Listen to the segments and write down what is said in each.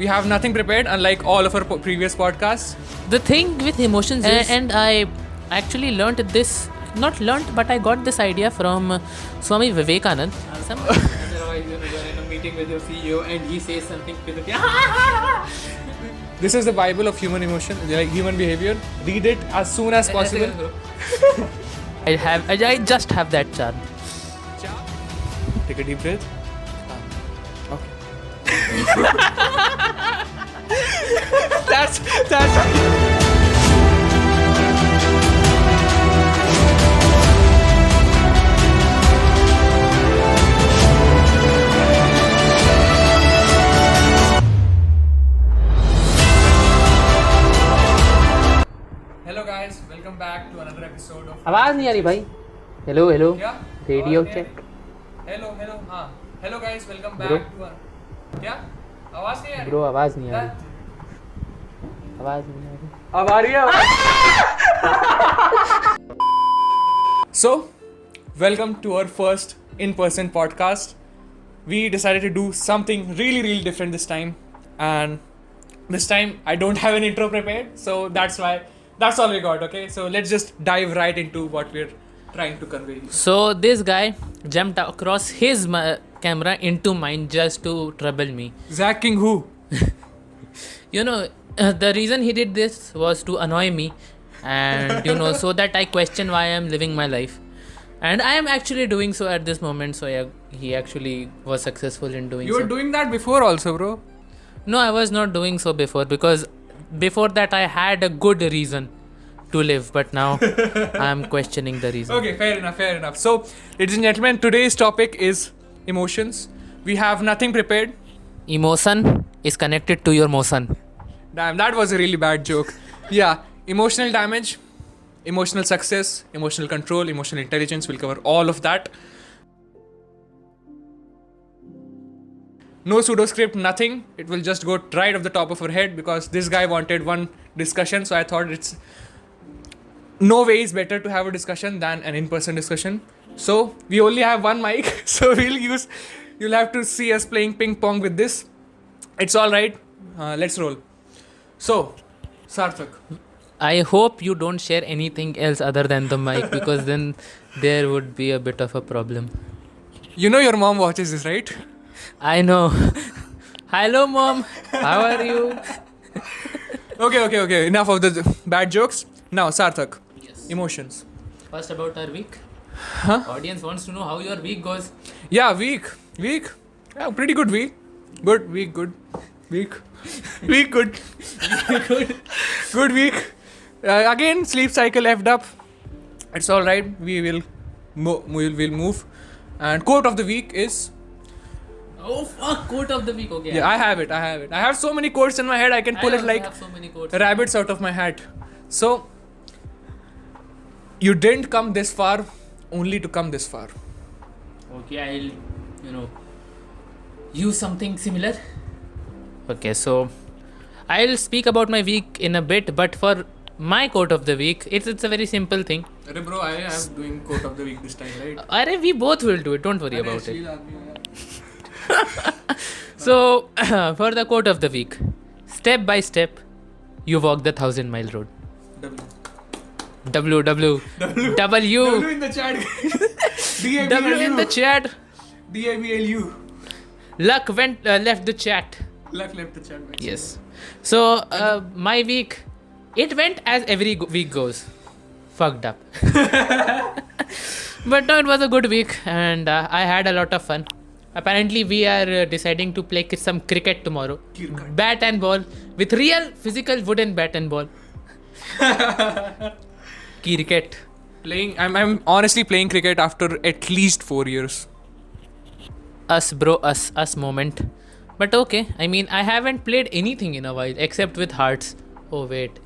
We have nothing prepared, unlike all of our previous podcasts. The thing with emotions is, and I actually learnt this, not learnt, but I got this idea from Swami Vivekanand. Otherwise, you're in a meeting with your CEO and he says something physically. This is the Bible of human emotion, like human behavior. Read it as soon as possible. I just have that charm. Take a deep breath. Okay. that's. Hello guys, welcome back to another episode of. आवाज नहीं आ रही भाई. Hello क्या? Radio check. Hello हाँ. Hello guys, welcome back Bro. to. क्या? आवाज नहीं आ रही. ब्रो आवाज नहीं आ रही. आवाज नहीं आ रही. अब आ रही है. So, welcome to our first in-person podcast. We decided to do something really different this time, and this time I don't have an intro prepared, so that's all we got. Okay, so let's just dive right into what we're trying to convey. So this guy jumped across his camera into mine just to trouble me. Zach King who? You know, the reason he did this was to annoy me, and so that I question why I am living my life. And I am actually doing so at this moment. So yeah, he actually was successful in doing so. You were doing that before also, bro. No, I was not doing so before, because before that I had a good reason to live, but now I am questioning the reason. Okay, fair enough. So, ladies and gentlemen, today's topic is emotions. We have nothing prepared. Emotion is connected to your motion. Damn, that was a really bad joke. Yeah, emotional damage, emotional success, emotional control, emotional intelligence. We'll cover all of that. No pseudo script, nothing. It will just go right off the top of our head because this guy wanted one discussion. So I thought it's no way is better to have a discussion than an in-person discussion. So we only have one mic. So you'll have to see us playing ping pong with this. It's all right. Let's roll. So, Sarthak. I hope you don't share anything else other than the mic, because then there would be a bit of a problem. You know your mom watches this, right? I know. Hello, Mom. How are you? Okay. Enough of the bad jokes. Now, Sarthak. Yes. Emotions. First about our week. Huh? Audience wants to know how your week goes. Yeah, week. Yeah, pretty good week. Good week. Week good. Good week. Again, sleep cycle effed up. It's all right. We will move. And quote of the week is. Oh fuck! Quote of the week. Okay. Yeah, I have it. I have so many quotes in my head. I can pull it like have so many quotes. rabbits out of my hat. So, you didn't come this far only to come this far. Okay, I'll use something similar. Okay, so I'll speak about my week in a bit, but for my quote of the week, it's a very simple thing. Arre bro, I am doing quote of the week this time, right? Arre, we both will do it. Don't worry about it. So, for the quote of the week, step by step, you walk the 1,000-mile road. W in the chat. W in the chat. DABLU. Luck went left the chat. Luck left the chat. Yes. So my week, it went as every week goes. Fucked up. But no, it was a good week, and I had a lot of fun. Apparently, we are deciding to play some cricket tomorrow. Bat and ball with real physical wooden bat and ball. Cricket. I'm honestly playing cricket after at least 4 years. Us moment. But okay, I mean, I haven't played anything in a while except with hearts. Oh wait,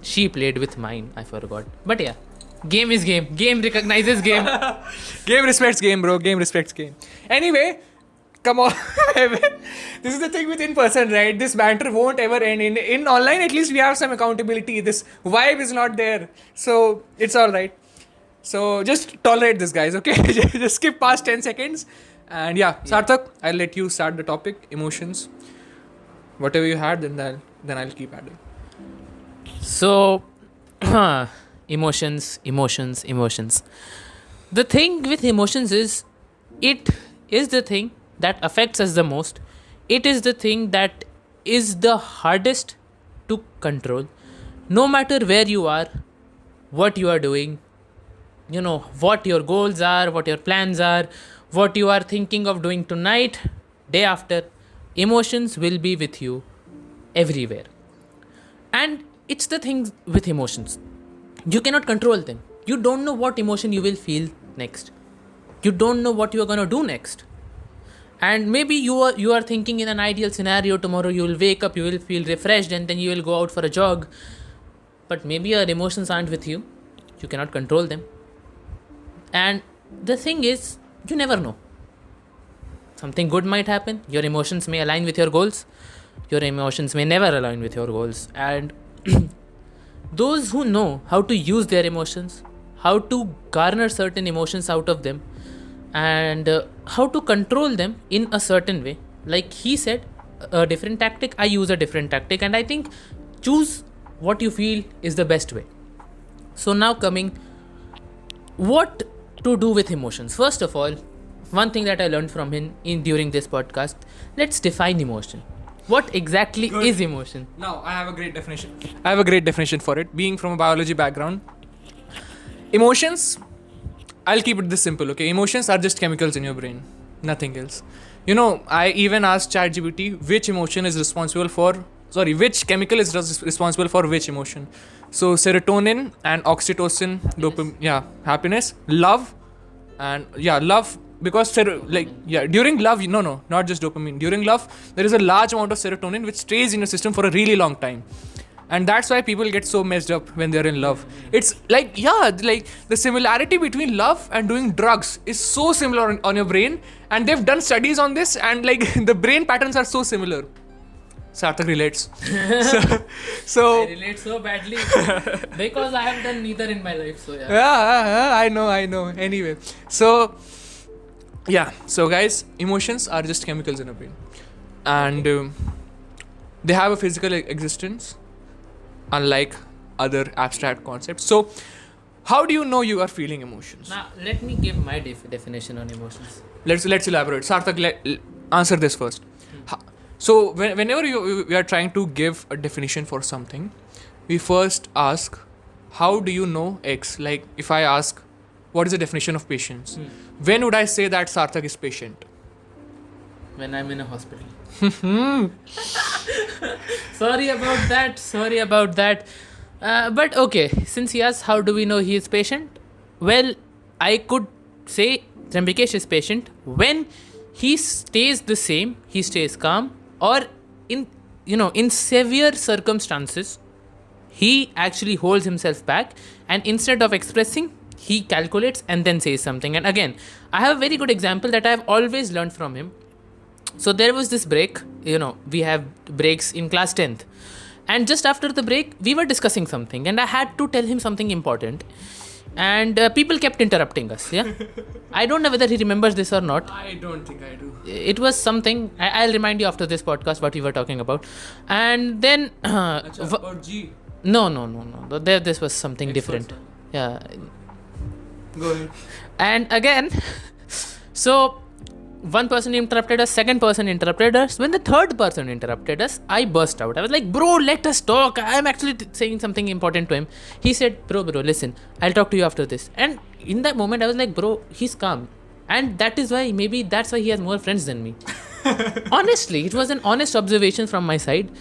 she played with mine. I forgot. But yeah, game is game. Game recognizes game. Game respects game, bro. Game respects game. Anyway, come on. This is the thing with in-person, right? This banter won't ever end. In online, at least we have some accountability. This vibe is not there. So, it's alright. So, just tolerate this, guys, okay? Just skip past 10 seconds. And yeah, Sarthak, I'll let you start the topic. Emotions. whatever you had, then I'll keep adding. So, emotions. The thing with emotions is, it is the thing that affects us the most. It is the thing that is the hardest to control. No matter where you are, what you are doing, what your goals are, what your plans are, what you are thinking of doing tonight, day after, emotions will be with you everywhere. And it's the thing with emotions, you cannot control them. You don't know what emotion you will feel next. You don't know what you are going to do next. And maybe you are thinking in an ideal scenario, tomorrow you will wake up, you will feel refreshed, and then you will go out for a jog. But maybe your emotions aren't with you. You cannot control them. And the thing is, you never know. Something good might happen. Your emotions may align with your goals. Your emotions may never align with your goals. And those who know how to use their emotions, how to garner certain emotions out of them, and how to control them in a certain way. Like he said, a different tactic, I use a different tactic, and I think choose what you feel is the best way. So now coming, what to do with emotions. First of all, one thing that I learned from him during this podcast, let's define emotion. What exactly is emotion? Now, I have a great definition for it. Being from a biology background, emotions, I'll keep it this simple, okay? Emotions are just chemicals in your brain, nothing else. I even asked ChatGPT which chemical is responsible for which emotion. So serotonin and oxytocin, dopamine, happiness, love, and love. Because during love, not just dopamine. During love, there is a large amount of serotonin which stays in your system for a really long time, and that's why people get so messed up when they're in love. It's the similarity between love and doing drugs is so similar on your brain, and they've done studies on this, and the brain patterns are so similar. Sarthak relates. so I relate so badly because I have done neither in my life. So I know. Anyway, so guys, emotions are just chemicals in a brain, and they have a physical existence, unlike other abstract concepts. So, how do you know you are feeling emotions? Now, let me give my definition on emotions. Let's elaborate. Sarthak, answer this first. So, whenever we are trying to give a definition for something, we first ask, how do you know X? Like, if I ask, what is the definition of patience? When would I say that Sarthak is patient? When I'm in a hospital. Sorry about that. But okay, since he asked how do we know he is patient? Well, I could say Trambikesh is patient when he stays the same, he stays calm, or in severe circumstances, he actually holds himself back, and instead of expressing, he calculates and then says something. And again, I have a very good example that I have always learned from him. So there was this break, we have breaks in class 10th. And just after the break, we were discussing something and I had to tell him something important. And people kept interrupting us, yeah? I don't know whether he remembers this or not. I don't think I do. It was something, I'll remind you after this podcast what we were talking about. And then... about G. No. This was something different. Yeah. Go ahead. And again, so one person interrupted us, second person interrupted us. When the third person interrupted us, I burst out. I was like, bro, let us talk. I'm actually saying something important to him. He said, bro, listen, I'll talk to you after this. And in that moment, I was like, bro, he's calm. And that's why he has more friends than me. Honestly, it was an honest observation from my side.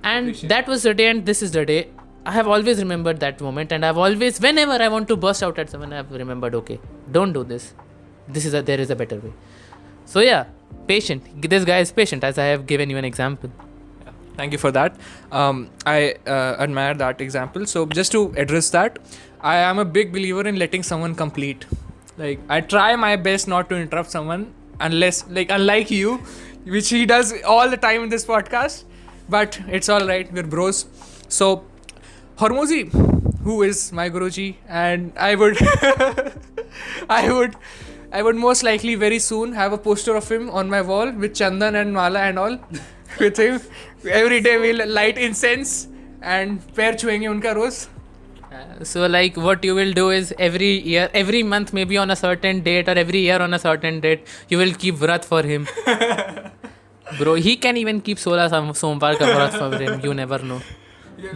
And that was the day, and this is the day. I have always remembered that moment, and I've always, whenever I want to burst out at someone, I've remembered, okay, don't do this. There is a better way. So yeah, patient. This guy is patient, as I have given you an example. Yeah, thank you for that. I admire that example. So just to address that, I am a big believer in letting someone complete. Like, I try my best not to interrupt someone unless, unlike you, which he does all the time in this podcast. But it's all right. We're bros. So, Hormozi, who is my Guruji, and I would most likely very soon have a poster of him on my wall with Chandan and Mala and all. with him. Every day we'll light incense and पैर छुएंगे उनका रोज. So like what you will do is every month, maybe on a certain date, or every year on a certain date, you will keep vrat for him. Bro, he can even keep 16 somvar ka vrat for him. You never know.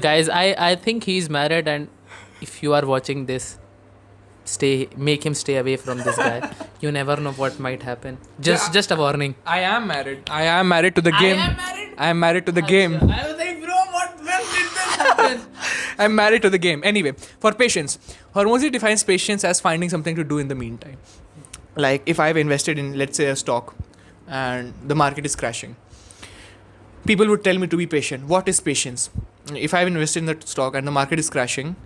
Guys, I think he's married, and if you are watching this, make him stay away from this guy. You never know what might happen. Just a warning. I am married. I am married to the game. I am married to the game. I was like, bro, when did this happen? I'm married to the game. Anyway, for patience, Hormozy defines patience as finding something to do in the meantime. Like if I've invested in, let's say, a stock and the market is crashing, people would tell me to be patient. What is patience? If I've invested in the stock and the market is crashing,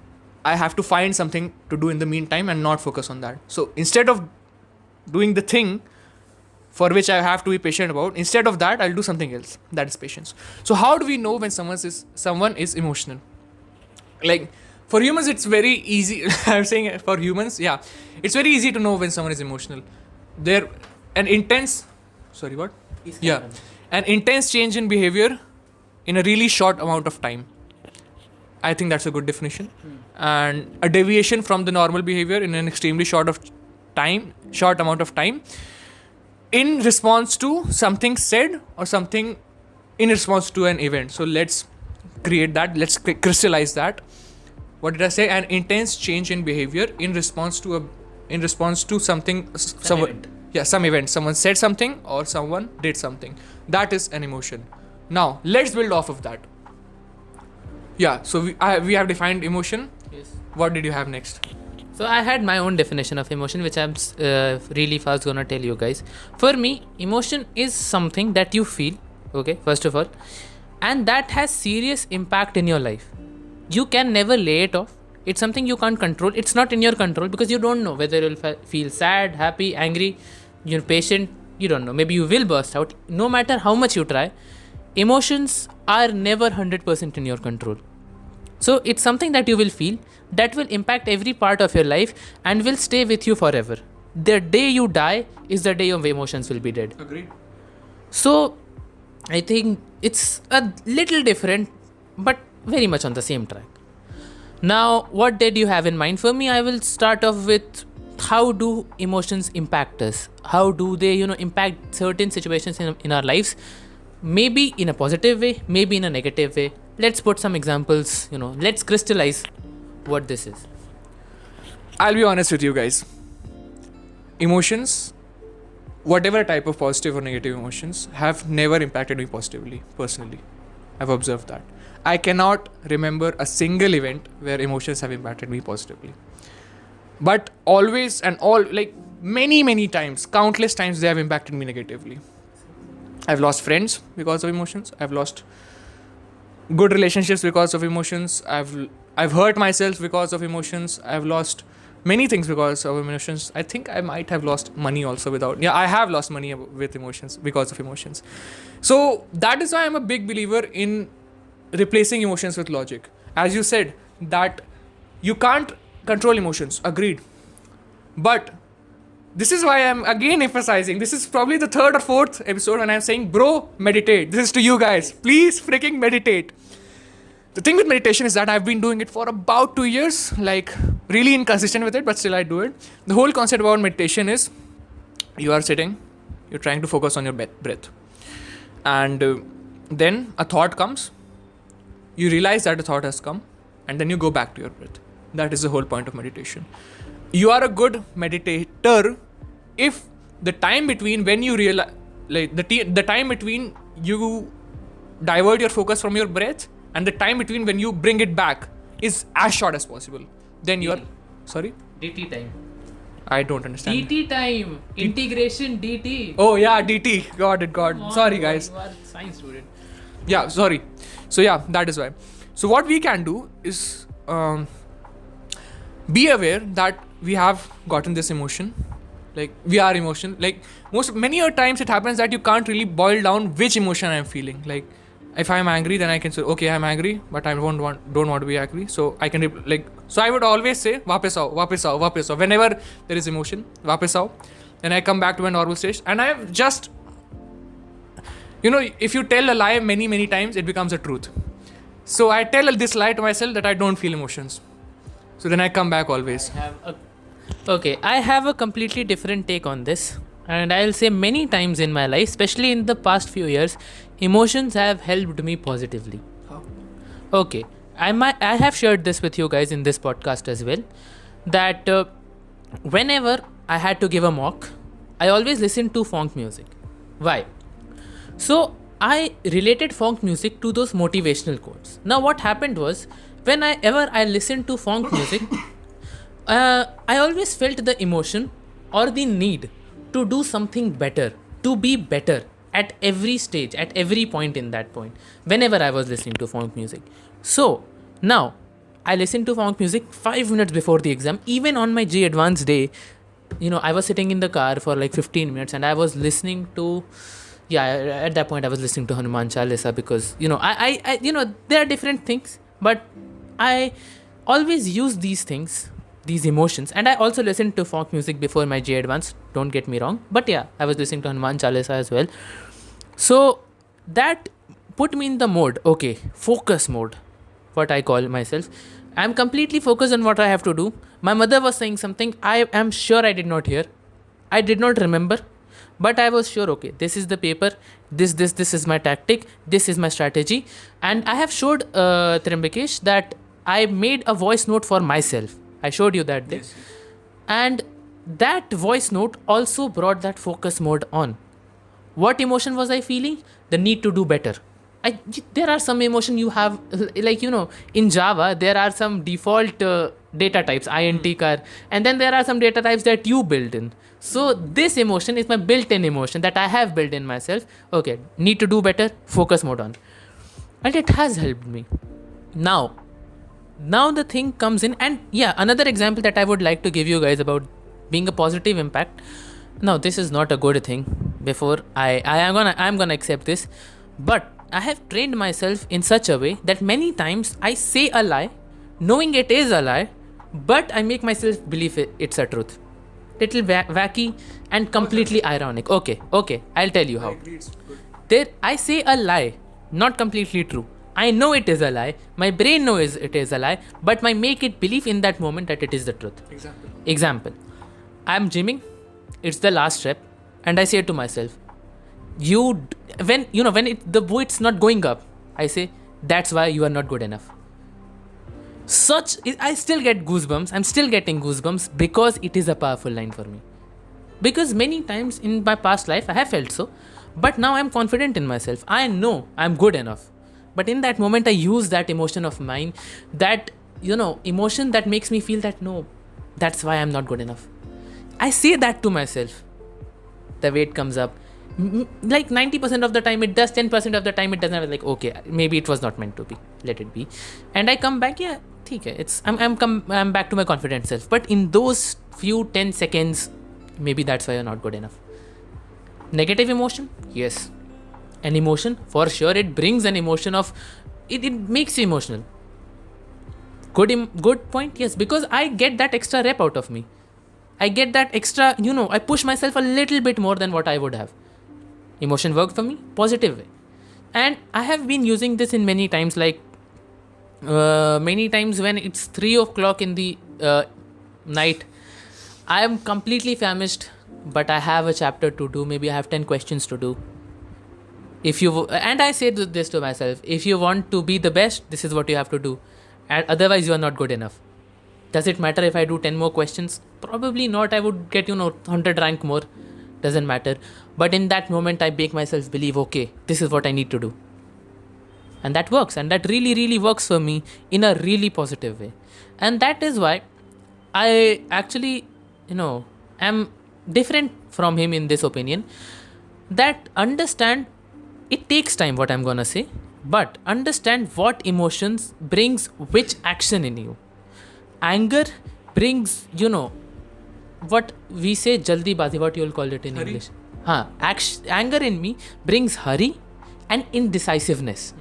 I have to find something to do in the meantime and not focus on that. So instead of doing the thing for which I have to be patient about, instead of that, I'll do something else. That is patience. So how do we know when someone is emotional? Like for humans, it's very easy. I'm saying for humans, yeah, it's very easy to know when someone is emotional. They're an intense. Sorry, what? Yeah, an intense change in behavior in a really short amount of time. I think that's a good definition. And a deviation from the normal behavior in an extremely short amount of time, in response to something said or something in response to an event. So let's create that. Let's crystallize that. What did I say? An intense change in behavior in response to something. Some event. Someone said something or someone did something. That is an emotion. Now let's build off of that. Yeah. So we have defined emotion. Yes. What did you have next? So I had my own definition of emotion, which I'm really fast gonna tell you guys. For me, emotion is something that you feel, okay, first of all, and that has serious impact in your life. You can never lay it off. It's something you can't control. It's not in your control because you don't know whether you'll feel sad, happy, angry, you're patient. You don't know. Maybe you will burst out. No matter how much you try, emotions are never 100% in your control. So it's something that you will feel that will impact every part of your life and will stay with you forever. The day you die is the day your emotions will be dead. Agreed. So I think it's a little different, but very much on the same track. Now, what did you have in mind? For me, I will start off with how do emotions impact us? How do they, impact certain situations in our lives? Maybe in a positive way, maybe in a negative way. Let's put some examples, let's crystallize what this is. I'll be honest with you guys. Emotions, whatever type of positive or negative emotions, have never impacted me positively, personally. I've observed that. I cannot remember a single event where emotions have impacted me positively. But always and many times, countless times, they have impacted me negatively. I've lost friends because of emotions. I've lost good relationships because of emotions. I've hurt myself because of emotions. I've lost many things because of emotions. I think I might have lost money also I have lost money with emotions because of emotions. So that is why I'm a big believer in replacing emotions with logic. As you said, that you can't control emotions. Agreed. But this is why I'm again emphasizing. This is probably the third or fourth episode when I'm saying, bro, meditate. This is to you guys. Please freaking meditate. The thing with meditation is that I've been doing it for about 2 years, really inconsistent with it, but still I do it. The whole concept about meditation is you are sitting, you're trying to focus on your breath. And then a thought comes, you realize that a thought has come, and then you go back to your breath. That is the whole point of meditation. You are a good meditator if the time between when you realize, the time between you divert your focus from your breath and the time between when you bring it back is as short as possible. Then you are... Sorry? DT time. I don't understand. DT time. Integration DT. Oh yeah, DT. Got it. Sorry guys. You are a science student. Yeah, sorry. So yeah, that is why. So what we can do is be aware that we have gotten this emotion. We are emotional. Many a times it happens that you can't really boil down which emotion I'm feeling. If I'm angry, then I can say, okay, I'm angry, but I don't want to be angry. So I can so I would always say, वापस आओ. Whenever there is emotion, वापस आओ. Then I come back to my normal stage, and I've just You know, if you tell a lie many times, it becomes a truth. So I tell this lie to myself that I don't feel emotions. So then I come back always. I have a completely different take on this. And I'll say many times in my life, especially in the past few years, emotions have helped me positively. How? Okay, I have shared this with you guys in this podcast as well. That whenever I had to give a mock, I always listened to funk music. Why? So I related funk music to those motivational quotes. Now what happened was, whenever I listened to funk music, I always felt the emotion or the need to do something better, to be better at every stage, at every point in that point, whenever I was listening to funk music. So now I listen to funk music 5 minutes before the exam, even on my G Advanced day. I was sitting in the car for like 15 minutes and I was listening to, at that point I was listening to Hanuman Chalisa because, I there are different things, but I always use these things, these emotions, and I also listened to folk music before my J Advance, don't get me wrong, but I was listening to Hanuman Chalisa as well. So that put me in the mode, focus mode, what I call myself. I'm completely focused on what I have to do. My mother was saying something I am sure I did not hear. I did not remember, but I was sure, this is the paper, this is my tactic, this is my strategy. And I have showed Trimbikesh that I made a voice note for myself. I showed you that day. Yes. And that voice note also brought that focus mode on. What emotion was I feeling? The need to do better. There are some emotion you have, like, in Java, there are some default data types, int car, and then there are some data types that you build in. So this emotion is my built-in emotion that I have built in myself. Need to do better, focus mode on. And it has helped me. Now the thing comes in, and another example that I would like to give you guys about being a positive impact. Now this is not a good thing. Before I'm gonna accept this, but I have trained myself in such a way that many times I say a lie, knowing it is a lie, but I make myself believe it's a truth. Little wacky and completely ironic. Okay, I'll tell you how. I say a lie, not completely true. I know it is a lie. My brain knows it is a lie, but I make it believe in that moment that it is the truth. Example. I'm gymming. It's the last rep, and I say to myself, when the weight's not going up, I say, that's why you are not good enough. I still get goosebumps. I'm still getting goosebumps because it is a powerful line for me. Because many times in my past life, I have felt so, but now I'm confident in myself. I know I'm good enough. But in that moment, I use that emotion of mine, that, emotion that makes me feel that, no, that's why I'm not good enough. I say that to myself. The weight comes up. Like 90% of the time it does, 10% of the time it doesn't. Like, maybe it was not meant to be. Let it be. And I come back, I'm back to my confident self. But in those few 10 seconds, maybe that's why you're not good enough. Negative emotion? Yes. An emotion, for sure, it brings an emotion of, it makes you emotional. Good point? Yes, because I get that extra rep out of me. I get that extra, I push myself a little bit more than what I would have. Emotion worked for me, positive way. And I have been using this in many times, like many times when it's 3 o'clock in the night, I am completely famished, but I have a chapter to do. Maybe I have 10 questions to do. And I say this to myself, if you want to be the best, this is what you have to do. And otherwise you are not good enough. Does it matter if I do 10 more questions? Probably not. I would get, 100 rank more. Doesn't matter. But in that moment, I make myself believe, this is what I need to do. And that works. And that really, really works for me in a really positive way. And that is why I actually, am different from him in this opinion. That understand, it takes time, what I'm gonna say. But understand what emotions brings which action in you. Anger brings, what we say, jaldibazi, what you'll call it in hurry. English. Anger in me brings hurry and indecisiveness.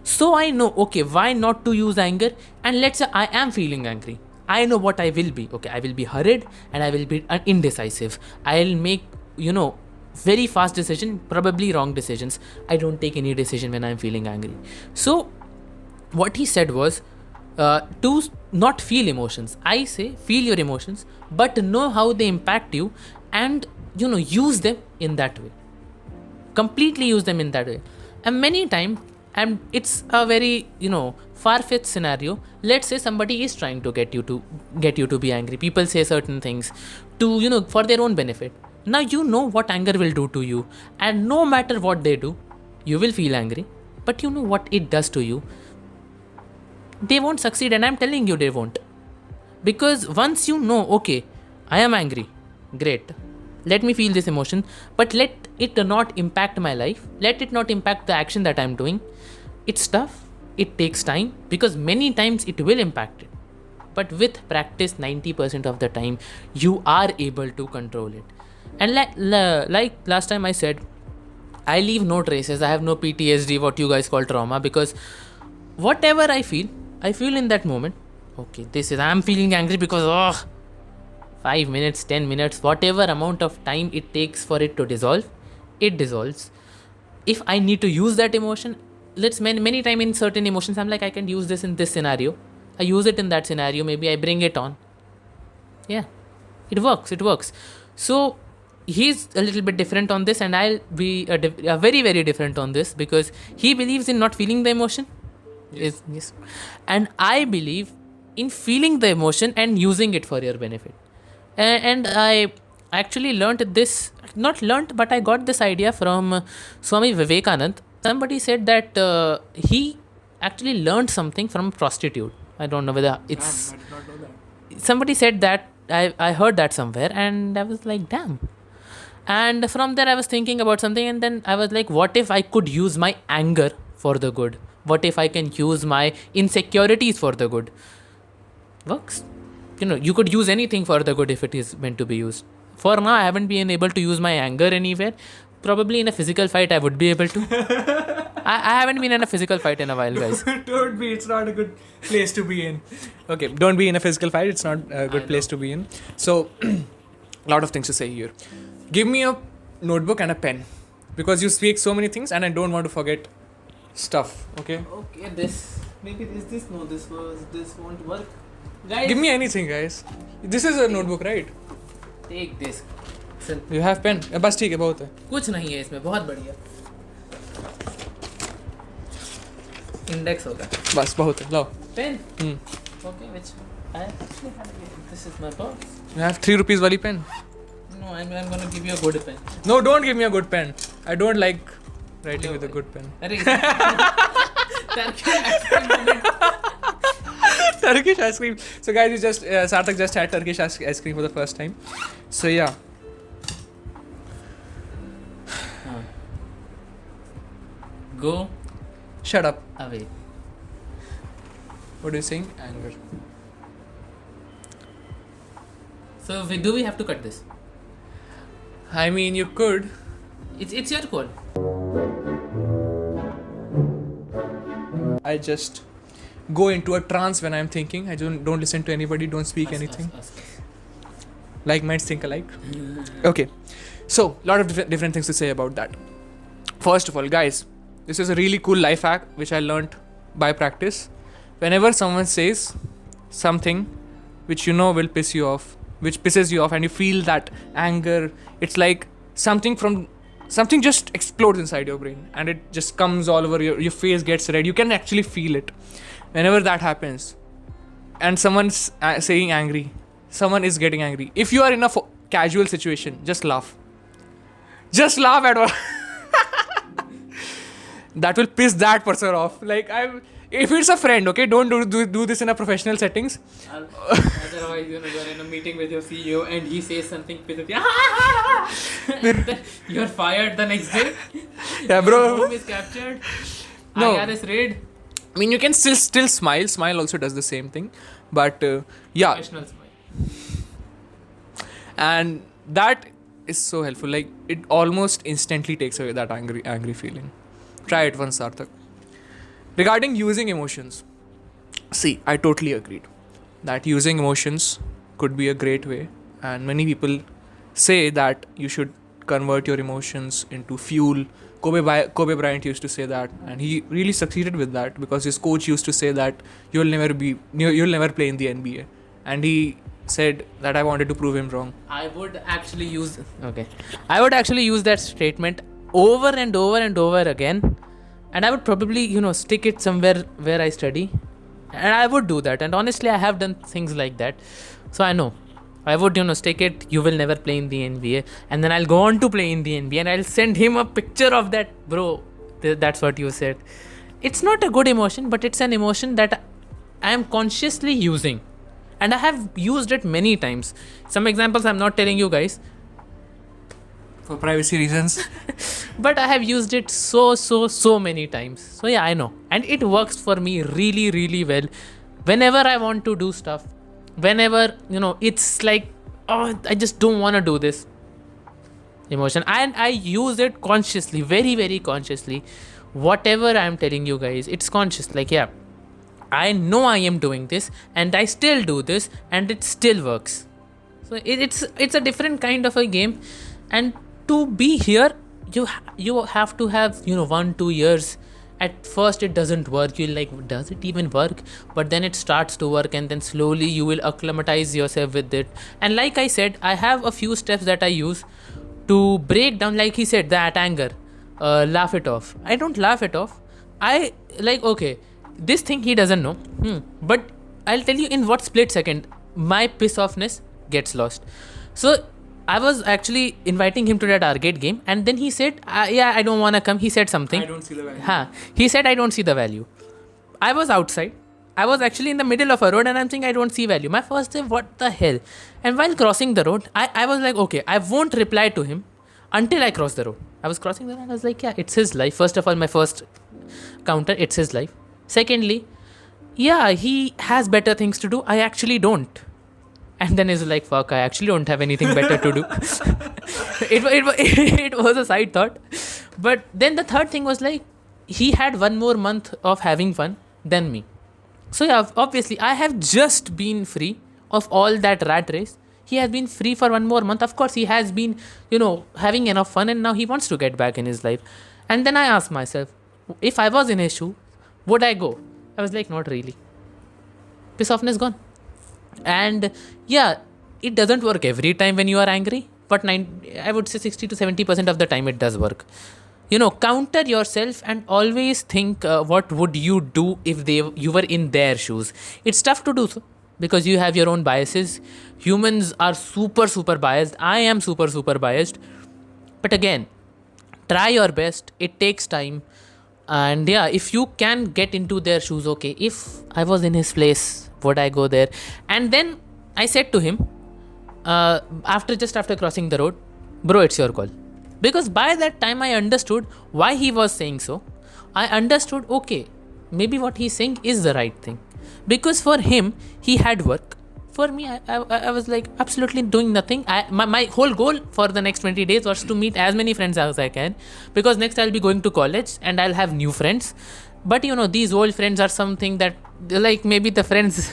So I know, why not to use anger? And let's say I am feeling angry. I know what I will be. I will be hurried and I will be indecisive. I'll make, very fast decision, probably wrong decisions. I don't take any decision when I'm feeling angry. So what he said was to not feel emotions. I say feel your emotions, but know how they impact you, and use them in that way. Completely use them in that way. And many times, and it's a very far-fetched scenario. Let's say somebody is trying to get you to be angry. People say certain things to for their own benefit. Now what anger will do to you, and no matter what they do, you will feel angry. But you know what it does to you? They won't succeed, and I'm telling you they won't. Because once okay, I am angry, great, let me feel this emotion, but let it not impact my life, let it not impact the action that I'm doing. It's tough, it takes time, because many times it will impact it, but with practice 90% of the time you are able to control it. And like last time I said, I leave no traces, I have no PTSD, what you guys call trauma, because whatever I feel in that moment. Okay, I'm feeling angry because 5 minutes, 10 minutes, whatever amount of time it takes for it to dissolve, it dissolves. If I need to use that emotion, many time in certain emotions, I'm like, I can use this in this scenario. I use it in that scenario, maybe I bring it on. Yeah, it works. So he's a little bit different on this, and I'll be a very, very different on this, because he believes in not feeling the emotion. Yes. And I believe in feeling the emotion and using it for your benefit. And I actually but I got this idea from Swami Vivekanand. Somebody said that he actually learned something from a prostitute. I don't know whether it's... I did not know that. Somebody said that, I heard that somewhere, and I was like, damn. And from there I was thinking about something, and then I was like, what if I could use my anger for the good? What if I can use my insecurities for the good? Works. You could use anything for the good if it is meant to be used. For now, I haven't been able to use my anger anywhere. Probably in a physical fight, I would be able to. I haven't been in a physical fight in a while, guys. Don't be. It's not a good place to be in. Okay, don't be in a physical fight. It's not a good place to be in. So, a lot of things to say here. Give me a notebook and a pen, because you speak so many things and I don't want to forget stuff. Okay? Okay, this won't work. Guys, Give me anything, guys. This is a notebook, right? take this. You have pen? बस ठीक है, बहुत है. कुछ नहीं है इसमें, बहुत बढ़िया. Index होगा. बस बहुत है. लाओ. Pen. Okay, which I actually have. This is my box. You have 3 rupees वाली pen? No, I'm gonna give you a good pen. No, don't give me a good pen. I don't like writing with a good pen. अरे. Turkish ice cream. So guys, you just Sarthak just had Turkish ice cream for the first time. So yeah. Go Shut up. away. What are you saying? Anger. So do we have to cut this? I mean, you could. It's your call. I just go into a trance when I'm thinking. I don't listen to anybody. Don't speak anything. Like minds think alike. Okay. So, lot of different things to say about that. First of all, guys, this is a really cool life hack which I learnt by practice. Whenever someone says something which will piss you off, which pisses you off, and you feel that anger, it's like something just explodes inside your brain and it just comes all over your face, gets red. You can actually feel it. Whenever that happens and someone's saying angry, someone is getting angry, if you are in a casual situation, just laugh. Just laugh at all. That will piss that person off. Like, if it's a friend, okay, don't do this in a professional settings. Otherwise, you're in a meeting with your CEO and he says something with you. You're fired the next day. Yeah, bro. Home is captured. No. IRS raid. I mean, you can still smile. Smile also does the same thing. But yeah. Professional smile. And that is so helpful. Like, it almost instantly takes away that angry feeling. Try it once, Sarthak. Regarding using emotions, see, I totally agreed that using emotions could be a great way, and many people say that you should convert your emotions into fuel. Kobe Bryant used to say that, and he really succeeded with that because his coach used to say that you'll never play in the NBA, and he said that I wanted to prove him wrong. I would actually use that statement over and over and over again, and I would probably stick it somewhere where I study, and I would do that. And honestly, I have done things like that, so I know. I would stick it, you will never play in the NBA, and then I'll go on to play in the NBA, and I'll send him a picture of that, bro. That's what you said. It's not a good emotion, but it's an emotion that I am consciously using, and I have used it many times. Some examples I'm not telling you guys, For privacy reasons. but I have used it so many times. So yeah, I know, and it works for me really, really well. Whenever I want to do stuff, whenever it's like, oh, I just don't want to do this emotion, and I use it consciously, very, very consciously. Whatever I'm telling you guys, it's conscious. Like, yeah, I know I am doing this, and I still do this, and it still works. So it's a different kind of a game, and to be here, you have to have 1-2 years. At first it doesn't work, you're like, does it even work? But then it starts to work, and then slowly you will acclimatize yourself with it. And like I said, I have a few steps that I use to break down, like he said, that anger. Laugh it off. I don't laugh it off. I like, okay, this thing he doesn't know, but I'll tell you in what split second my piss offness gets lost. So I was actually inviting him to that arcade game, and then he said, yeah, I don't want to come. He said something. I don't see the value. He said, I don't see the value. I was outside. I was actually in the middle of a road, and I'm saying, I don't see value. My first thing, what the hell? And while crossing the road, I was like, okay, I won't reply to him until I cross the road. I was crossing the road, and I was like, yeah, it's his life. First of all, my first counter, it's his life. Secondly, yeah, he has better things to do. I actually don't. And then it's like, fuck, I actually don't have anything better to do. It was a side thought. But then the third thing was like, he had 1 more month of having fun than me. So yeah, obviously, I have just been free of all that rat race. He has been free for 1 more month. Of course, he has been, having enough fun, and now he wants to get back in his life. And then I asked myself, if I was in his shoe, would I go? I was like, not really. Piss offness gone. And yeah, it doesn't work every time when you are angry, but I would say 60 to 70% of the time it does work. Counter yourself and always think, what would you do if you were in their shoes? It's tough to do so because you have your own biases. Humans are super biased. I am super biased. But again, try your best. It takes time. And yeah, if you can get into their shoes, okay, if I was in his place, would I go there? And then I said to him, after crossing the road, bro, it's your call. Because by that time I understood why he was saying so. I understood, okay, maybe what he's saying is the right thing. Because for him, he had work. For me, I was like absolutely doing nothing. My whole goal for the next 20 days was to meet as many friends as I can. Because next I'll be going to college and I'll have new friends. But these old friends are something that, like, maybe the friends,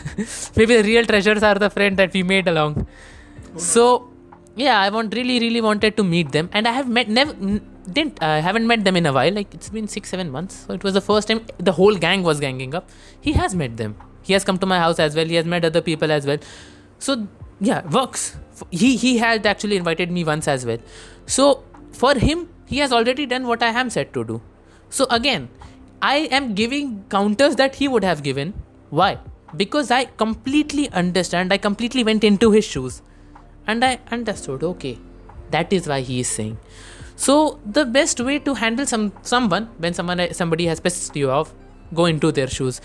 maybe the real treasures are the friend that we made along. So yeah, I really wanted to meet them, and I have I haven't met them in a while. Like, it's been 6-7 months. So it was the first time the whole gang was ganging up. He has met them. He has come to my house as well. He has met other people as well. So yeah, works. He had actually invited me once as well. So for him, he has already done what I am set to do. So again, I am giving counters that he would have given. Why? Because I completely understand. I completely went into his shoes. And I understood, okay, that is why he is saying. So the best way to handle someone when somebody has pissed you off, go into their shoes.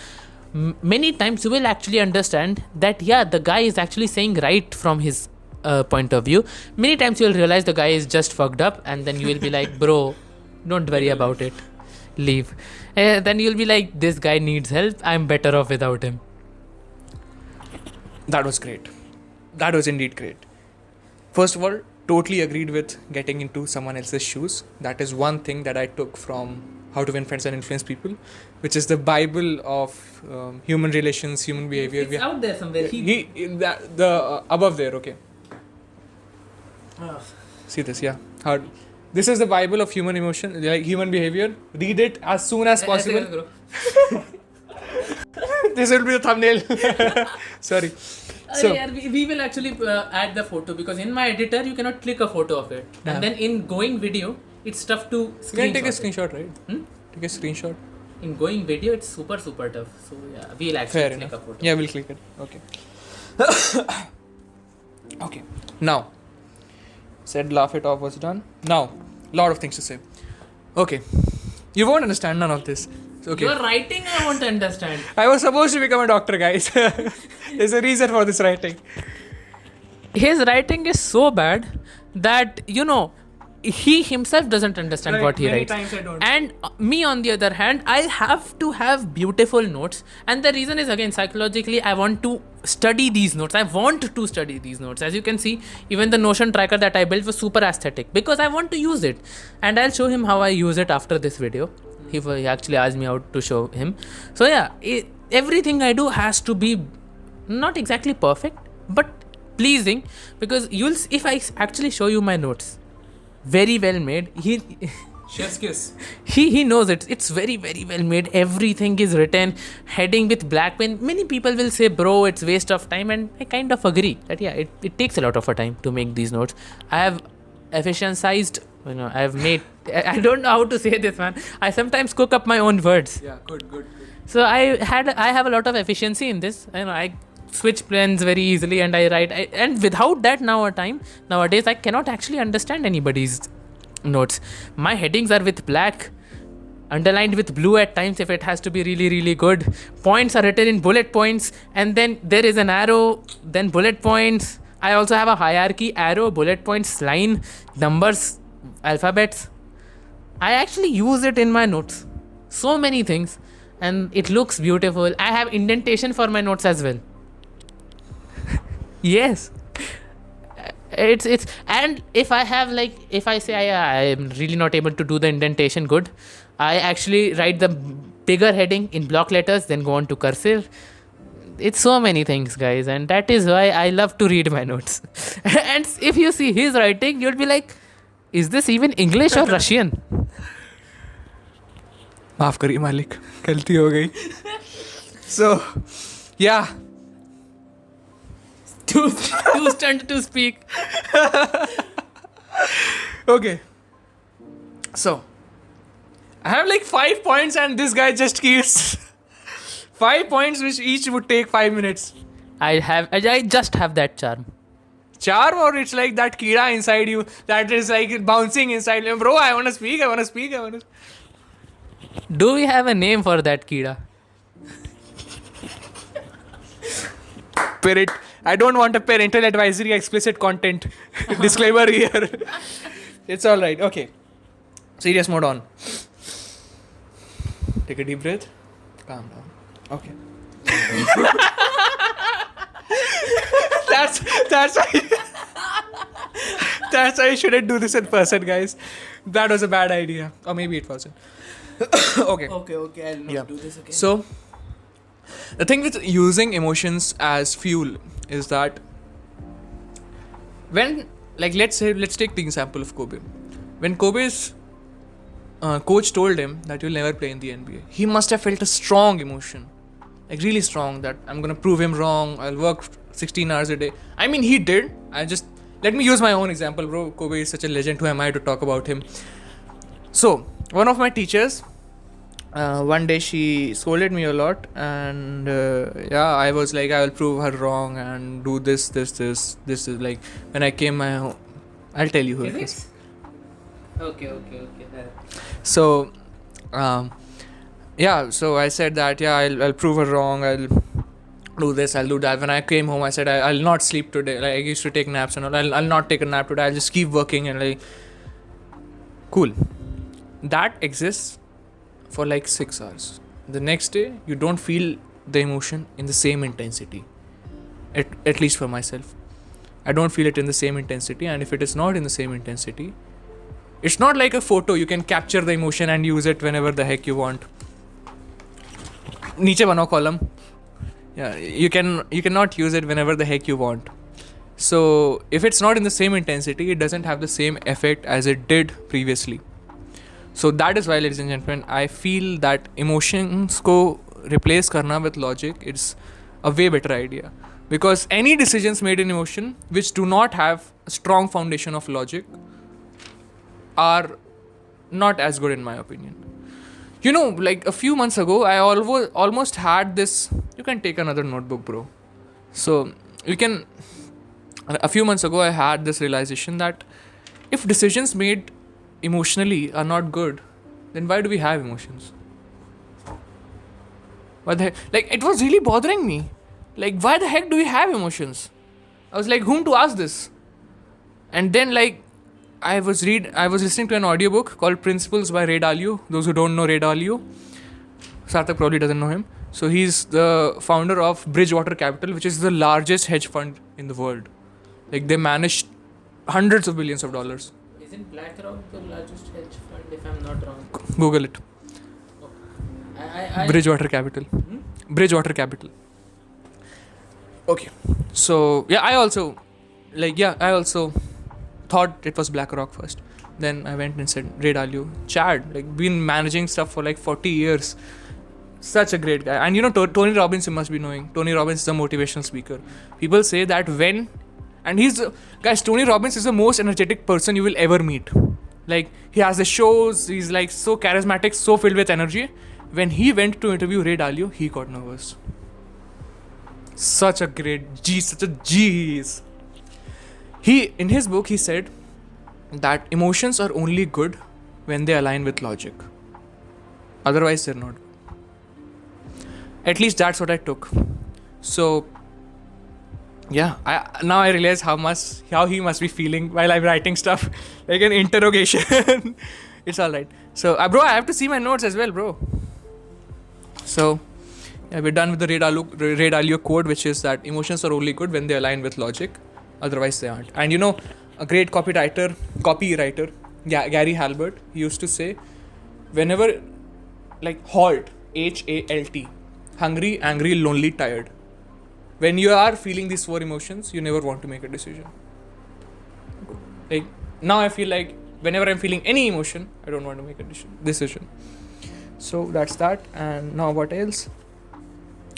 Many times you will actually understand that, yeah, the guy is actually saying right from his point of view. Many times you will realize the guy is just fucked up, and then you will be like, bro, don't worry about it. Leave. Then you'll be like, this guy needs help. I'm better off without him. That was great. That was indeed great. First of all, totally agreed with getting into someone else's shoes. That is one thing that I took from How to Win Friends and Influence People, which is the Bible of human relations, human behavior. It's out there somewhere. Above there, okay. See this, yeah. How? This is the Bible of human emotion, like human behavior. Read it as soon as possible. This will be the thumbnail. Sorry. So, we will actually add the photo because in my editor you cannot click a photo of it, Yeah. and then in going video it's tough to you can take a screenshot it. screenshot, right? Hmm? Take a screenshot. In going video it's super tough. So yeah, we'll actually Fair click enough. a photo. Yeah, we'll click it. Okay. Okay. Now, said laugh it off was done. Now, lot of things to say. Okay. You won't understand none of this. Okay. Your writing I want to understand. I was supposed to become a doctor, guys. There's a reason for this writing. His writing is so bad that he himself doesn't understand what he many writes. times I don't. And me on the other hand, I have to have beautiful notes, and the reason is again psychologically I want to study these notes. I want to study these notes. As you can see, even the Notion tracker that I built was super aesthetic because I want to use it, and I'll show him how I use it after this video. He actually asked me out to show him. So yeah, everything I do has to be not exactly perfect but pleasing, because if I actually show you my notes, very well made. Chef's kiss. He knows it. It's very, very well made. Everything is written, heading with black pen. Many people will say, bro, it's waste of time, and I kind of agree that yeah, it takes a lot of a time to make these notes. I have efficientized, I've made, I don't know how to say this, man. I sometimes cook up my own words. Yeah, good. So I have a lot of efficiency in this. I switch pens very easily, and I write. And without that nowadays, I cannot actually understand anybody's notes. My headings are with black, underlined with blue at times if it has to be really, really good. Points are written in bullet points, and then there is an arrow, then bullet points. I also have a hierarchy: arrow, bullet points, line, numbers, alphabets. I actually use it in my notes. So many things. And it looks beautiful. I have indentation for my notes as well. Yes. It's and if I say I am really not able to do the indentation good, I actually write the bigger heading in block letters, then go on to cursive. It's so many things, guys, and that is why I love to read my notes. And if you see his writing, you'll be like, is this even English or Russian? माफ करिए मालिक, गलती हो गई. So, yeah. Too stunned to speak. Okay. So, I have like 5 points, and this guy just keeps 5 points, which each would take 5 minutes. I just have that charm. Charm, or it's like that kida inside you that is like bouncing inside you. Bro, I want to speak. Do we have a name for that kida? Parent. I don't want a parental advisory explicit content. Disclaimer here. It's alright. Okay. Serious mode on. Take a deep breath. Calm down. Okay. That's why you shouldn't do this in person, guys. That was a bad idea. Or maybe it wasn't. Okay. Okay. I'll not do this again. So, the thing with using emotions as fuel is that when, let's take the example of Kobe. When Kobe's coach told him that you'll never play in the NBA, he must have felt a strong emotion, like really strong, that I'm gonna prove him wrong. I'll work 16 hours a day. I mean, he did. Let me use my own example, bro. Kobe is such a legend. Who am I to talk about him? So, one of my teachers, one day she scolded me a lot, and I was like, I will prove her wrong and do this. This is like, when I came my home, I'll tell you who it is. Okay. So, so I said that, I'll prove her wrong. I'll do this, I'll do that. When I came home, I said, I'll not sleep today. Like, I used to take naps and all. I'll not take a nap today. I'll just keep working and like, cool. That exists for like 6 hours. The next day, you don't feel the emotion in the same intensity. At least for myself. I don't feel it in the same intensity, and if it is not in the same intensity, it's not like a photo. You can capture the emotion and use it whenever the heck you want. Niche banao column. Yeah, you cannot use it whenever the heck you want. So if it's not in the same intensity, it doesn't have the same effect as it did previously. So that is why, ladies and gentlemen, I feel that emotions ko replace karna with logic, it's a way better idea. Because any decisions made in emotion which do not have a strong foundation of logic are not as good in my opinion. You know, like a few months ago, I almost had this. You can take another notebook, bro. So you can. A few months ago, I had this realization that if decisions made emotionally are not good, then why do we have emotions? What the heck? Like, it was really bothering me. Like, why the heck do we have emotions? I was like, whom to ask this? And then, like, I was listening to an audiobook called Principles by Ray Dalio. Those who don't know Ray Dalio, Sarthak probably doesn't know him. So he's the founder of Bridgewater Capital, which is the largest hedge fund in the world. Like, they manage hundreds of billions of dollars. Isn't BlackRock the largest hedge fund, if I'm not wrong? Google it. I Bridgewater Capital. Bridgewater Capital. Okay. So, I also thought it was BlackRock first. Then I went and said, Ray Dalio, Chad, like, been managing stuff for like 40 years. Such a great guy. And you know, Tony Robbins, you must be knowing. Tony Robbins is a motivational speaker. People say that Tony Robbins is the most energetic person you will ever meet. Like, he has the shows, he's like so charismatic, so filled with energy. When he went to interview Ray Dalio, he got nervous. Such a G he is. In his book, he said that emotions are only good when they align with logic. Otherwise, they're not. At least that's what I took. So, now I realize how he must be feeling while I'm writing stuff like an interrogation. It's all right. So, bro, I have to see my notes as well, bro. So, we're done with the Ray Dalio quote, which is that emotions are only good when they align with logic. Otherwise, they aren't. And you know, a great copywriter, Gary Halbert, he used to say, whenever, like, HALT, HALT, hungry, angry, lonely, tired. When you are feeling these four emotions, you never want to make a decision. Like, now I feel like whenever I'm feeling any emotion, I don't want to make a decision. So that's that. And now what else?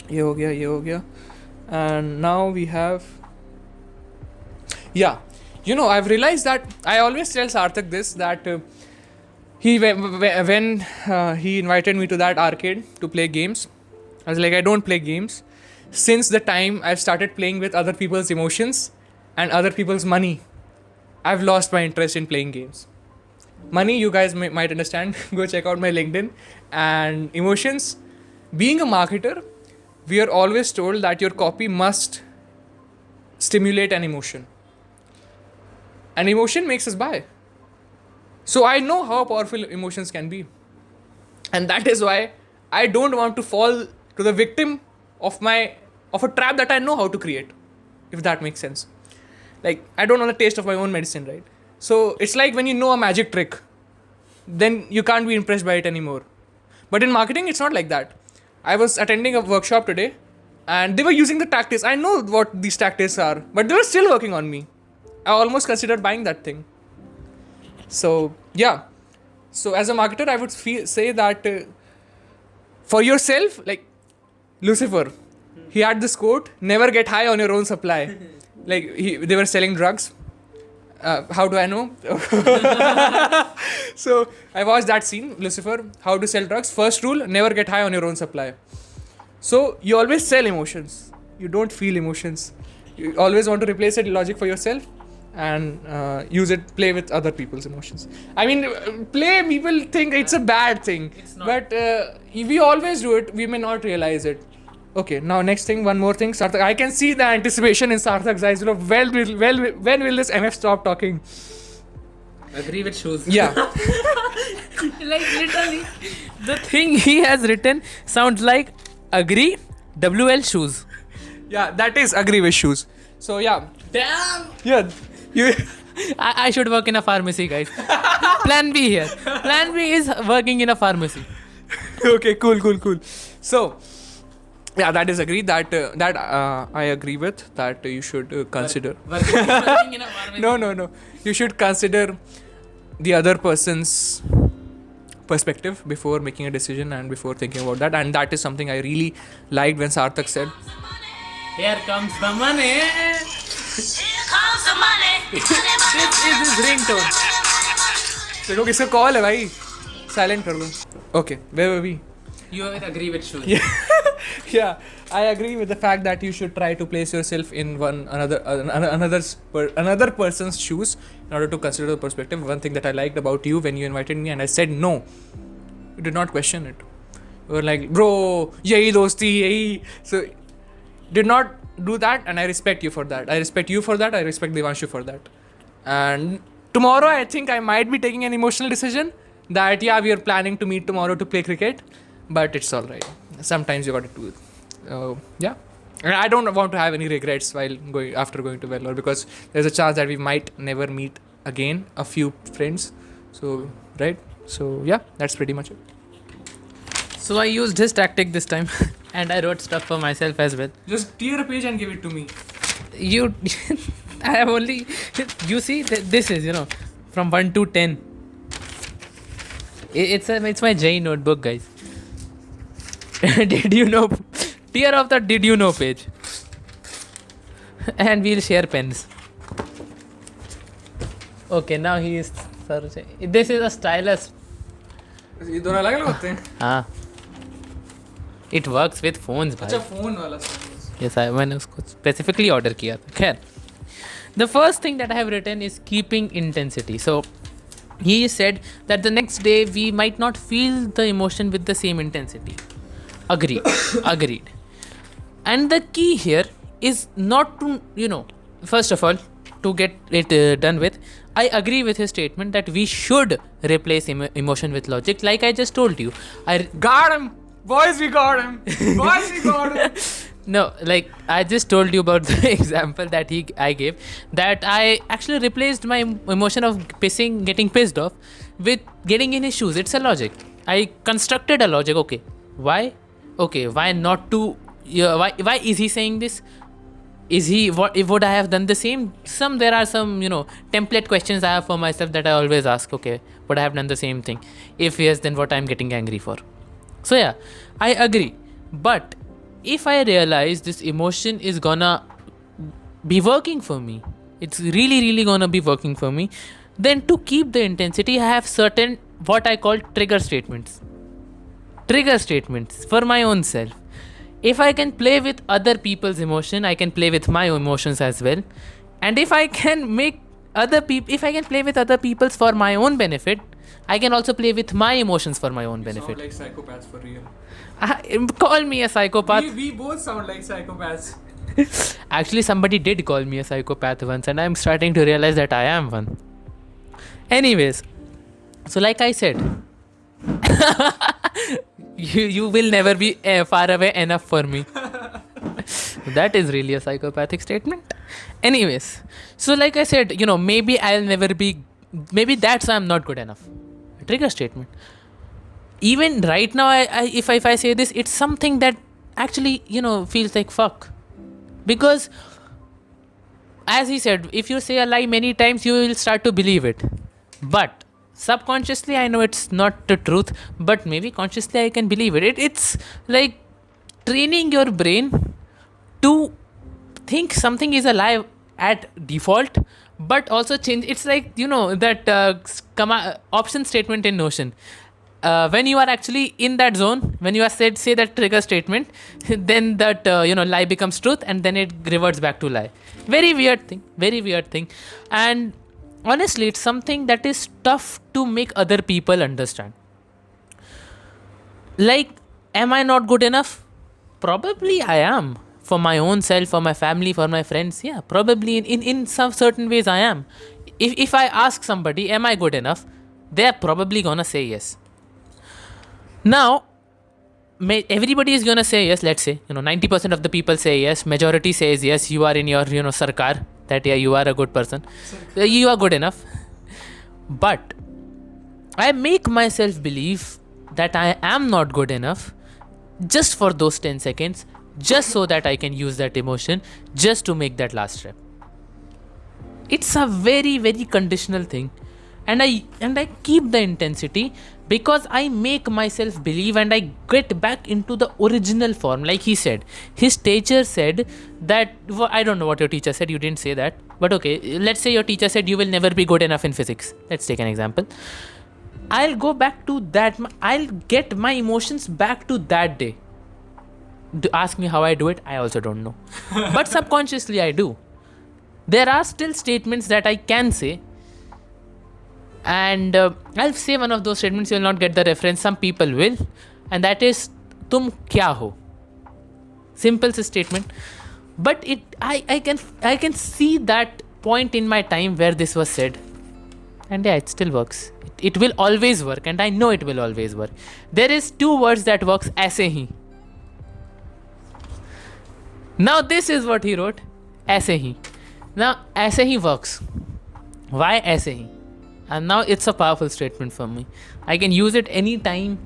Ye ho gaya. And now we have... You know, I've realized that I always tell Sarthak this, that when he invited me to that arcade to play games, I was like, I don't play games. Since the time I've started playing with other people's emotions and other people's money, I've lost my interest in playing games. Money, you guys might understand. Go check out my LinkedIn. And emotions, being a marketer, we are always told that your copy must stimulate an emotion. An emotion makes us buy. So I know how powerful emotions can be. And that is why I don't want to fall to the victim of a trap that I know how to create, if that makes sense. Like, I don't want the taste of my own medicine, right? So it's like when you know a magic trick, then you can't be impressed by it anymore. But in marketing, it's not like that. I was attending a workshop today, and they were using the tactics. I know what these tactics are, but they were still working on me. I almost considered buying that thing. So, So as a marketer, I would say that for yourself, like Lucifer, he had this quote, never get high on your own supply. Like, they were selling drugs. How do I know? So, I watched that scene, Lucifer, how to sell drugs. First rule, never get high on your own supply. So, you always sell emotions. You don't feel emotions. You always want to replace it logic for yourself and play with other people's emotions. I mean, people think it's a bad thing. It's not. But if we always do it, we may not realize it. Okay, now next thing, one more thing. Sarthak, I can see the anticipation in Sarthak's eyes. When will this MF stop talking? Agree with shoes. Yeah. Like, literally, the thing he has written sounds like agree, WL shoes. Yeah, that is agree with shoes. So, yeah. Damn! Yeah. I should work in a pharmacy, guys. Plan B here. Plan B is working in a pharmacy. Okay, cool. So, Yeah, that is agreed. That I agree with. That you should consider. Working in a war with- No. You should consider the other person's perspective before making a decision and before thinking about that. And that is something I really liked when Sarthak said. Here comes the money. Here comes the money. This is his ringtone. देखो किसका call है भाई silent कर दो okay where were we You will agree with Shuri. yeah I agree with the fact that you should try to place yourself in another person's shoes in order to consider the perspective. One thing that I liked about you when you invited me and I said no, you did not question it. You were like, bro, yahi dosti, yahi. So did not do that, and I respect you for that. I respect you for that. I respect Devanshu for that. And tomorrow I think I might be taking an emotional decision that yeah, we are planning to meet tomorrow to play cricket, but it's all right. Sometimes you got to do it. Yeah. And I don't want to have any regrets while going to Vellore, because there's a chance that we might never meet again, a few friends. So right. So yeah, that's pretty much it. So I used his tactic this time, and I wrote stuff for myself as well. Just tear a page and give it to me. You, I have only. You see, this is from 1 to 10. It's my J notebook, guys. Did you know? Tear off the did you know page, and we'll share pens. Okay, now he is searching. This is a stylus. ये दोनों अलग अलग होते हैं. हाँ. It works with phones, भाई. अच्छा phone वाला stylus. Yes, मैंने उसको specifically order किया था. खैर. The first thing that I have written is keeping intensity. So he said that the next day we might not feel the emotion with the same intensity. Agreed. Agreed. And the key here is not to, first of all, to get it done with, I agree with his statement that we should replace emotion with logic, like I just told you. Got him! Boys, we got him! Boys, we got him! No, like I just told you about the example that I gave, that I actually replaced my emotion of getting pissed off with getting in his shoes. It's a logic. I constructed a logic. Okay, why? Okay, why not to? Why is he saying this? Is he would I have done the same? There are some template questions I have for myself that I always ask. Okay, would I have done the same thing? If yes, then what I'm getting angry for? So yeah, I agree. But if I realize this emotion is gonna be working for me, it's really gonna be working for me, then to keep the intensity, I have certain what I call trigger statements. Trigger statements for my own self. If I can play with other people's emotion, I can play with my emotions as well. And if I can play with other people's for my own benefit, I can also play with my emotions for my own benefit. Sound like psychopaths for real. Call me a psychopath. We both sound like psychopaths. Actually, somebody did call me a psychopath once, and I'm starting to realize that I am one. Anyways, so like I said, you will never be far away enough for me. That is really a psychopathic statement. Anyways, so like I said, maybe I'll never be. Maybe that's why I'm not good enough. Trigger statement. Even right now, if I say this, it's something that actually feels like fuck, because as he said, if you say a lie many times, you will start to believe it. But subconsciously, I know it's not the truth, but maybe consciously I can believe it. It's like training your brain to think something is a lie at default, but also change. It's like that option statement in Notion. When you are actually in that zone, when you are say that trigger statement, then that lie becomes truth, and then it reverts back to lie. Very weird thing. And honestly, it's something that is tough to make other people understand. Like, am I not good enough? Probably I am. For my own self, for my family, for my friends, yeah, probably in some certain ways I am. If I ask somebody, am I good enough? They're probably gonna say yes. Now, everybody is gonna say yes. Let's say 90% of the people say yes. Majority says yes. You are in your sarkar. That yeah, you are a good person. You are good enough. But I make myself believe that I am not good enough just for those 10 seconds, just so that I can use that emotion just to make that last rep. It's a very, very conditional thing. And I keep the intensity because I make myself believe and I get back into the original form. Like he said, his teacher said that, I don't know what your teacher said, you didn't say that. But okay, let's say your teacher said you will never be good enough in physics. Let's take an example. I'll go back to that. I'll get my emotions back to that day. Ask me how I do it, I also don't know. But subconsciously I do. There are still statements that I can say. And I'll say one of those statements, you will not get the reference, some people will. And that is, tum kya ho? Simple statement. But I can see that point in my time where this was said. And yeah, it still works. It will always work, and I know it will always work. There is 2 words that works, aise hi. Now this is what he wrote, aise hi. Now aise hi works. Why aise hi? And now it's a powerful statement for me. I can use it anytime,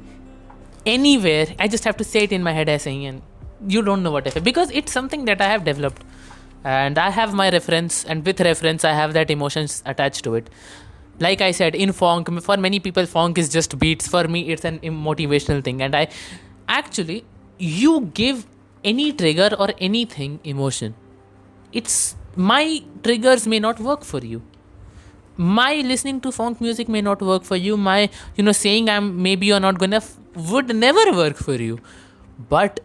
anywhere. I just have to say it in my head aise hi, and you don't know what I feel. Because it's something that I have developed. And I have my reference, and with reference I have that emotions attached to it. Like I said, in funk, for many people funk is just beats. For me it's an motivational thing. And you give any trigger or anything emotion. It's my triggers may not work for you. My listening to funk music may not work for you. My saying maybe you're not good enough would never work for you. But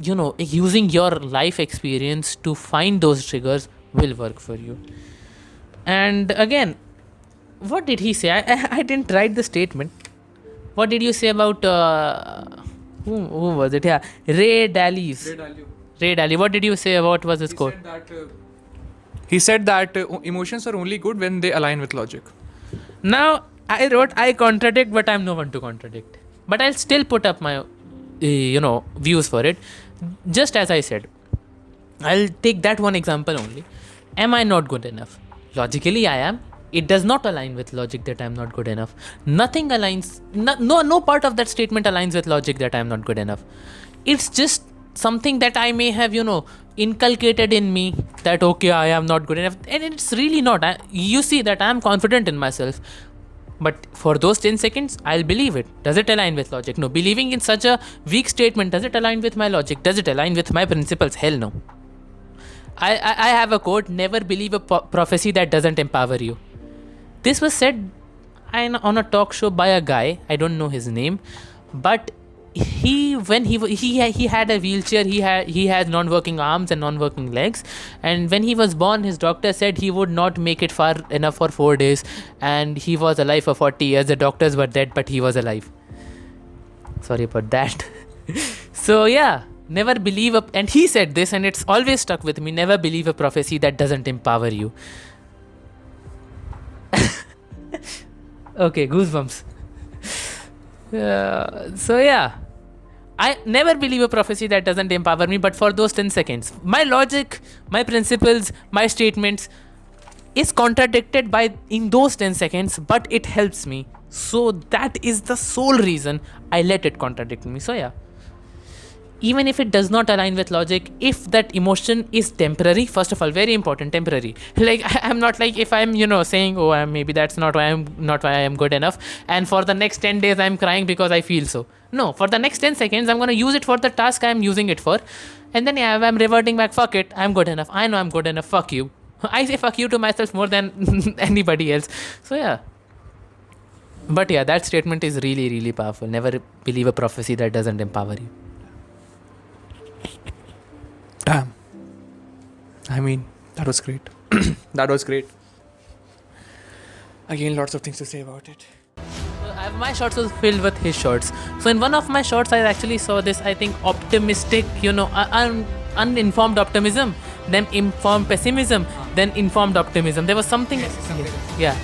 using your life experience to find those triggers will work for you. And again, what did he say? I didn't write the statement. What did you say about who was it? Yeah, Ray Dalio. What did you say about was his quote? He said that emotions are only good when they align with logic. Now I wrote, I contradict, but I'm no one to contradict. But I'll still put up my views for it. Just as I said, I'll take that one example only. Am I not good enough? Logically I am. It does not align with logic that I'm not good enough. Nothing aligns. No part of that statement aligns with logic that I'm not good enough. It's just something that I may have, inculcated in me that, okay, I am not good enough. And it's really not. You see that I'm confident in myself. But for those 10 seconds, I'll believe it. Does it align with logic? No. Believing in such a weak statement, does it align with my logic? Does it align with my principles? Hell no. I have a quote, never believe a prophecy that doesn't empower you. This was said on a talk show by a guy, I don't know his name, but he had a wheelchair, he has non-working arms and non-working legs, and when he was born, his doctor said he would not make it far enough for 4 days, and he was alive for 40 years. The doctors were dead, but he was alive. Sorry about that. So yeah, never believe and he said this, and it's always stuck with me, never believe a prophecy that doesn't empower you. Okay, goosebumps. So yeah, I never believe a prophecy that doesn't empower me, but for those 10 seconds, my logic, my principles, my statements is contradicted in those 10 seconds, but it helps me. So that is the sole reason I let it contradict me. So yeah, even if it does not align with logic, if that emotion is temporary, first of all, very important, temporary. Like I'm not like, if I'm saying, oh, maybe that's not why I am good enough, and for the next 10 days I'm crying because I feel so. No, for the next 10 seconds I'm going to use it for the task I'm using it for, and then yeah, I'm reverting back, fuck it, I'm good enough, I know I'm good enough, fuck you. I say fuck you to myself more than anybody else. So yeah, but yeah, that statement is really, really powerful. Never believe a prophecy that doesn't empower you. Damn. I mean, that was great. That was great. Again, lots of things to say about it. My shorts was filled with his shorts. So in one of my shorts, I actually saw this, I think, optimistic, uninformed optimism, then informed pessimism, then informed optimism. There was something. Yeah.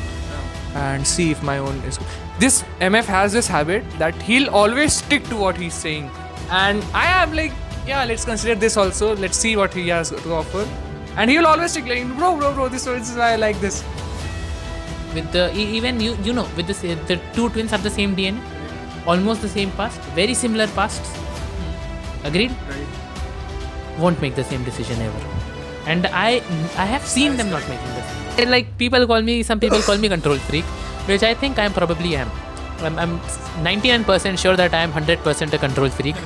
And see if my own is. This MF has this habit that he'll always stick to what he's saying. And I am like, yeah, let's consider this also. Let's see what he has to offer. And he will always stick like, bro, this is why I like this. With the with the two twins have the same DNA, almost the same past, very similar pasts. Agreed? Right. won't make the same decision ever. And I have seen them not making this. Like some people call me control freak, which I think I probably am. I'm 99% sure that I am 100% a control freak.